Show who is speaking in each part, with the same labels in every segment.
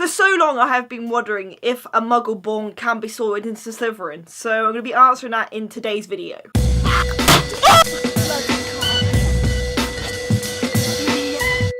Speaker 1: For so long I have been wondering if a Muggle-Born can be sorted into Slytherin, so I'm going to be answering that in today's video.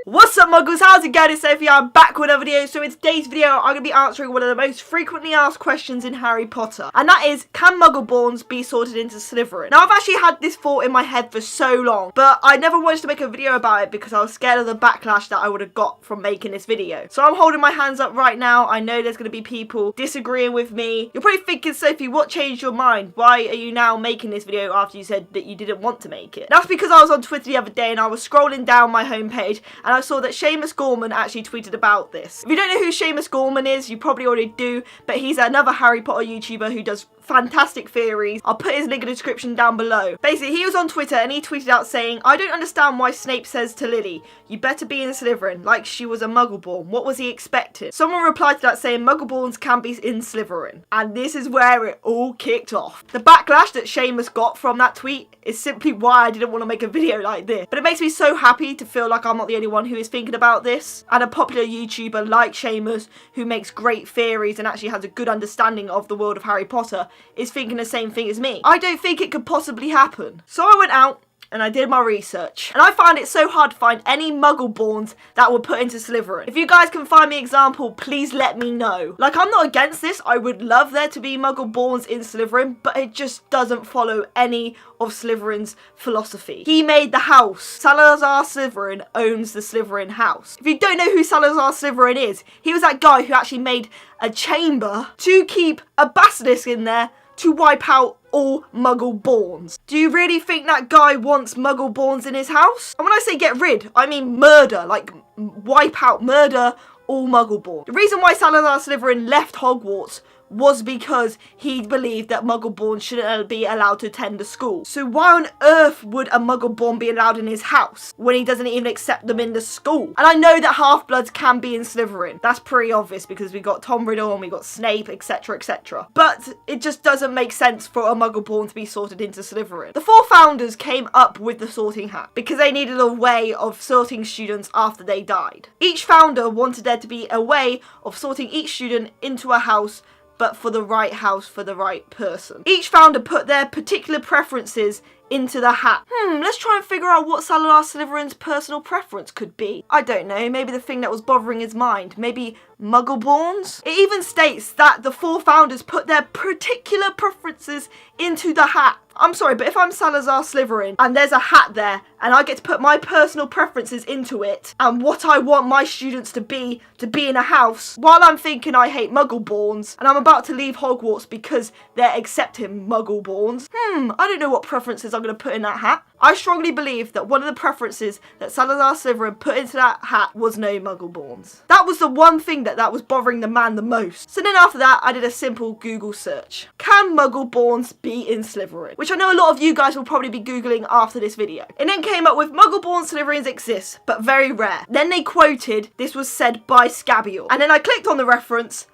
Speaker 1: What's up Muggles, how's it going? It's Sophie, I'm back with another video. So in today's video I'm going to be answering one of the most frequently asked questions in Harry Potter, and that is, can Muggle-Borns be sorted into Slytherin? Now I've actually had this thought in my head for so long, but I never wanted to make a video about it because I was scared of the backlash that I would have got from making this video. So I'm holding my hands up right now. I know there's going to be people disagreeing with me. You're probably thinking, Sophie, what changed your mind? Why are you now making this video after you said that you didn't want to make it? That's because I was on Twitter the other day and I was scrolling down my homepage and I saw that Seamus Gorman actually tweeted about this. If you don't know who Seamus Gorman is, you probably already do, but he's another Harry Potter YouTuber who does fantastic theories. I'll put his link in the description down below. Basically, he was on Twitter and he tweeted out saying, I don't understand why Snape says to Lily, you better be in Slytherin, like she was a Muggle-Born. What was he expecting? Someone replied to that saying, Muggle-Borns can be in Slytherin. And this is where it all kicked off. The backlash that Seamus got from that tweet is simply why I didn't want to make a video like this. But it makes me so happy to feel like I'm not the only one who is thinking about this. And a popular YouTuber like Seamus, who makes great theories and actually has a good understanding of the world of Harry Potter, is thinking the same thing as me. I don't think it could possibly happen. So I went out and I did my research, and I found it so hard to find any Muggle-Borns that were put into Slytherin. If you guys can find me an example, please let me know. Like, I'm not against this. I would love there to be Muggle-Borns in Slytherin, but it just doesn't follow any of Slytherin's philosophy. He made the house. Salazar Slytherin owns the Slytherin house. If you don't know who Salazar Slytherin is, he was that guy who actually made a chamber to keep a basilisk in there to wipe out all Muggle-Borns. Do you really think that guy wants Muggle-Borns in his house? And when I say get rid, I mean murder, like wipe out, murder all Muggle-Borns. The reason why Salazar Slytherin left Hogwarts was because he believed that Muggle-Borns shouldn't be allowed to attend the school. So why on earth would a Muggle-Born be allowed in his house when he doesn't even accept them in the school? And I know that half-bloods can be in Slytherin. That's pretty obvious because we got Tom Riddle and we got Snape, etc, etc. But it just doesn't make sense for a Muggle-Born to be sorted into Slytherin. The four founders came up with the sorting hat because they needed a way of sorting students after they died. Each founder wanted there to be a way of sorting each student into a house, but for the right house, for the right person. Each founder put their particular preferences into the hat. Let's try and figure out what Salazar Slytherin's personal preference could be. I don't know, maybe the thing that was bothering his mind. Maybe Muggle-Borns? It even states that the four founders put their particular preferences into the hat. I'm sorry, but if I'm Salazar Slytherin and there's a hat there and I get to put my personal preferences into it and what I want my students to be in a house, while I'm thinking I hate Muggle-Borns and I'm about to leave Hogwarts because they're accepting Muggle-Borns, I don't know what preferences I'm going to put in that hat. I strongly believe that one of the preferences that Salazar Slytherin put into that hat was no Muggle-Borns. That was the one thing that was bothering the man the most. So then after that, I did a simple Google search. Can Muggle-Borns be in Slytherin? Which I know a lot of you guys will probably be Googling after this video. And then came up with Muggle-Born Slytherins exist, but very rare. Then they quoted, this was said by Scabior. And then I clicked on the reference,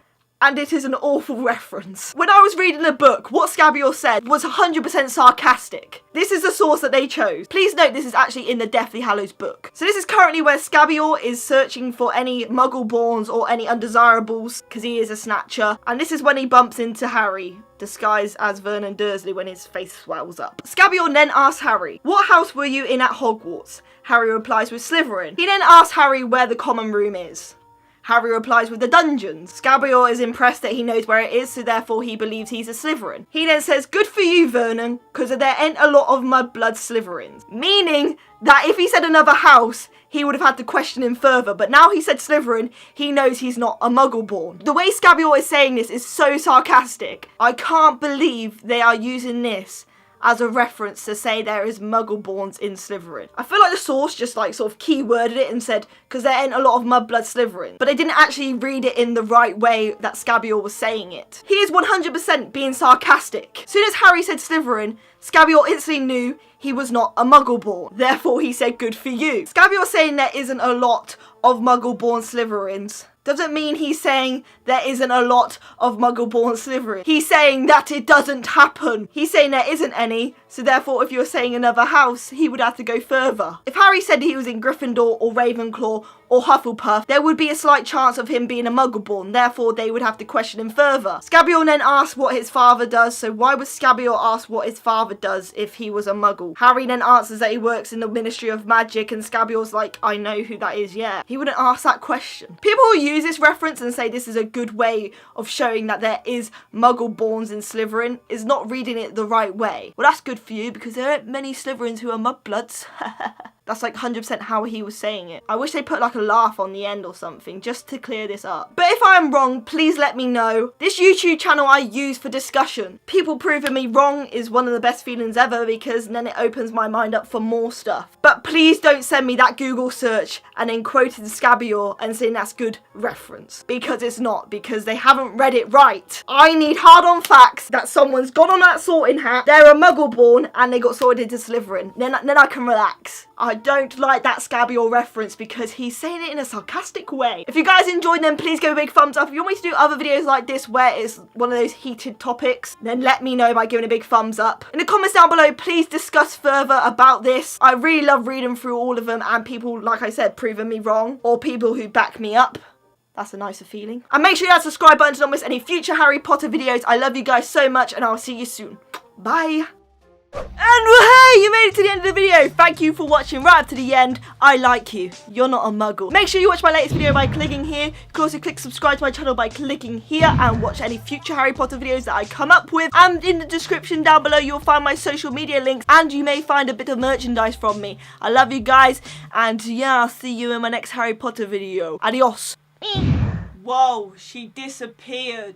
Speaker 1: and it is an awful reference. When I was reading the book, what Scabior said was 100% sarcastic. This is the source that they chose. Please note this is actually in the Deathly Hallows book. So this is currently where Scabior is searching for any Muggle-Borns or any undesirables, because he is a snatcher. And this is when he bumps into Harry, disguised as Vernon Dursley when his face swells up. Scabior then asks Harry, what house were you in at Hogwarts? Harry replies with Slytherin. He then asks Harry where the common room is. Harry replies with the dungeons. Scabior is impressed that he knows where it is, so therefore he believes he's a Slytherin. He then says, good for you, Vernon, because there ain't a lot of mudblood Slytherins. Meaning that if he said another house, he would have had to question him further. But now he said Slytherin, he knows he's not a Muggle-Born. The way Scabior is saying this is so sarcastic. I can't believe they are using this as a reference to say there is Muggle-Borns in Slytherin. I feel like the source just like sort of keyworded it and said, because there ain't a lot of mudblood Slytherins. But they didn't actually read it in the right way that Scabior was saying it. He is 100% being sarcastic. As soon as Harry said Slytherin, Scabior instantly knew he was not a Muggle-Born. Therefore he said, good for you. Scabior saying there isn't a lot of Muggle-Born Slytherins doesn't mean he's saying there isn't a lot of Muggle-Born Slytherin. He's saying that it doesn't happen. He's saying there isn't any, So therefore, if you're saying another house, he would have to go further. If Harry said he was in Gryffindor or Ravenclaw or Hufflepuff, there would be a slight chance of him being a Muggle-Born. Therefore, they would have to question him further. Scabior then asked what his father does. So why would Scabior ask what his father does if he was a Muggle? Harry then answers that he works in the Ministry of Magic, and Scabior's like, I know who that is, yeah. He wouldn't ask that question. People who use this reference and say this is a good way of showing that there is Muggle-Borns in Slytherin is not reading it the right way. Well, that's good for you, because there aren't many Slytherins who are mudbloods. That's like 100% how he was saying it. I wish they put like a laugh on the end or something just to clear this up. But if I am wrong, please let me know. This YouTube channel I use for discussion. People proving me wrong is one of the best feelings ever, because then it opens my mind up for more stuff. But please don't send me that Google search and then quoting Scabior and saying that's good reference. Because it's not, because they haven't read it right. I need hard-on facts that someone's got on that sorting hat, they're a Muggle-Born, and they got sorted into Slytherin. Then I can relax. I don't like that Scabior reference because he's saying it in a sarcastic way. If you guys enjoyed them, please give a big thumbs up. If you want me to do other videos like this where it's one of those heated topics, then let me know by giving a big thumbs up. In the comments down below, please discuss further about this. I really love reading through all of them and people, like I said, proving me wrong or people who back me up. That's a nicer feeling. And make sure you hit that subscribe button to not miss any future Harry Potter videos. I love you guys so much and I'll see you soon. Bye. And hey, you made it to the end of the video. Thank you for watching right up to the end. I like you. You're not a Muggle. Make sure you watch my latest video by clicking here. You can also click subscribe to my channel by clicking here and watch any future Harry Potter videos that I come up with. And in the description down below, you'll find my social media links and you may find a bit of merchandise from me. I love you guys and yeah, I'll see you in my next Harry Potter video. Adios. Whoa, she disappeared.